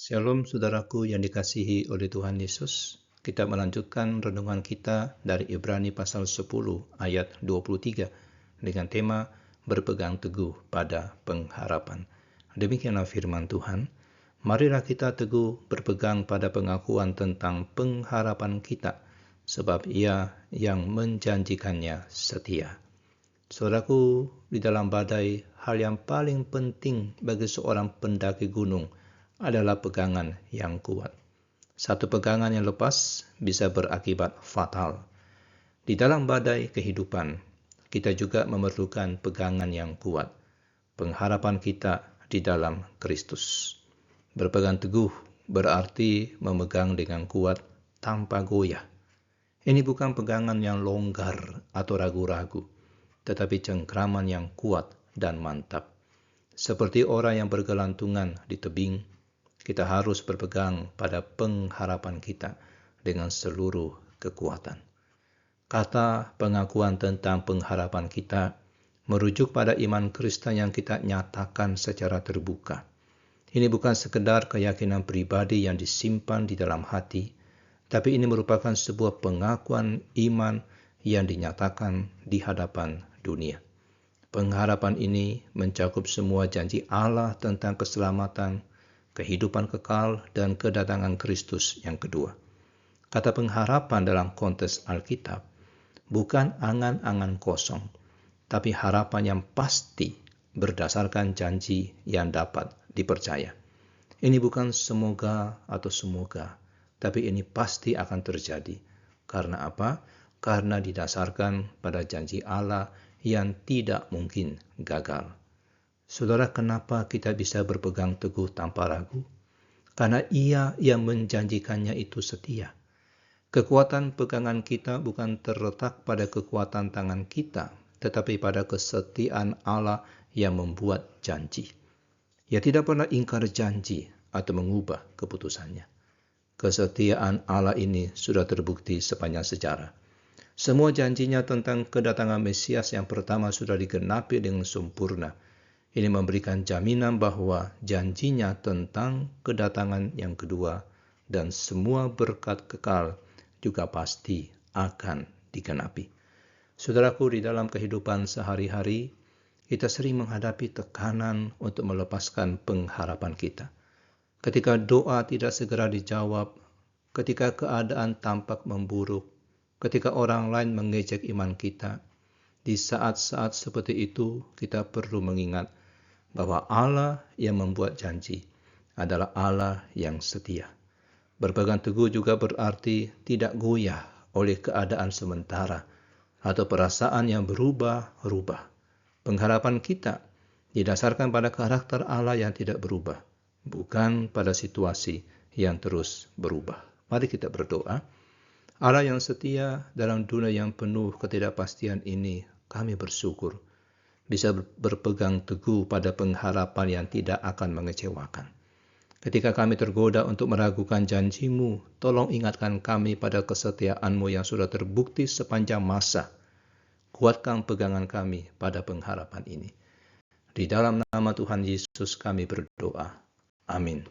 Shalom saudaraku yang dikasihi oleh Tuhan Yesus. Kita melanjutkan renungan kita dari Ibrani pasal 10 ayat 23 dengan tema berpegang teguh pada pengharapan. Demikianlah firman Tuhan. Marilah kita teguh berpegang pada pengakuan tentang pengharapan kita, sebab Ia yang menjanjikannya setia. Saudaraku, di dalam badai, hal yang paling penting bagi seorang pendaki gunung adalah pegangan yang kuat. Satu pegangan yang lepas bisa berakibat fatal. Di dalam badai kehidupan, kita juga memerlukan pegangan yang kuat. Pengharapan kita di dalam Kristus. Berpegang teguh berarti memegang dengan kuat tanpa goyah. Ini bukan pegangan yang longgar atau ragu-ragu, tetapi cengkraman yang kuat dan mantap. Seperti orang yang bergelantungan di tebing, kita harus berpegang pada pengharapan kita dengan seluruh kekuatan. Kata pengakuan tentang pengharapan kita merujuk pada iman Kristen yang kita nyatakan secara terbuka. Ini bukan sekedar keyakinan pribadi yang disimpan di dalam hati, tapi ini merupakan sebuah pengakuan iman yang dinyatakan di hadapan dunia. Pengharapan ini mencakup semua janji Allah tentang keselamatan, kehidupan kekal, dan kedatangan Kristus yang kedua. Kata pengharapan dalam konteks Alkitab bukan angan-angan kosong, tapi harapan yang pasti berdasarkan janji yang dapat dipercaya. Ini bukan semoga atau semoga, tapi ini pasti akan terjadi. Karena apa? Karena didasarkan pada janji Allah yang tidak mungkin gagal. Saudara, kenapa kita bisa berpegang teguh tanpa ragu? Karena Ia yang menjanjikannya itu setia. Kekuatan pegangan kita bukan terletak pada kekuatan tangan kita, tetapi pada kesetiaan Allah yang membuat janji. Ia tidak pernah ingkar janji atau mengubah keputusannya. Kesetiaan Allah ini sudah terbukti sepanjang sejarah. Semua janjinya tentang kedatangan Mesias yang pertama sudah digenapi dengan sempurna. Ini memberikan jaminan bahwa janjinya tentang kedatangan yang kedua dan semua berkat kekal juga pasti akan digenapi. Saudaraku, di dalam kehidupan sehari-hari, kita sering menghadapi tekanan untuk melepaskan pengharapan kita. Ketika doa tidak segera dijawab, ketika keadaan tampak memburuk, ketika orang lain mengejek iman kita, di saat-saat seperti itu kita perlu mengingat bahwa Allah yang membuat janji adalah Allah yang setia. Berpegang teguh juga berarti tidak goyah oleh keadaan sementara atau perasaan yang berubah-ubah. Pengharapan kita didasarkan pada karakter Allah yang tidak berubah, bukan pada situasi yang terus berubah. Mari kita berdoa. Allah yang setia dalam dunia yang penuh ketidakpastian ini, kami bersyukur bisa berpegang teguh pada pengharapan yang tidak akan mengecewakan. Ketika kami tergoda untuk meragukan janji-Mu, tolong ingatkan kami pada kesetiaan-Mu yang sudah terbukti sepanjang masa. Kuatkan pegangan kami pada pengharapan ini. Di dalam nama Tuhan Yesus kami berdoa. Amin.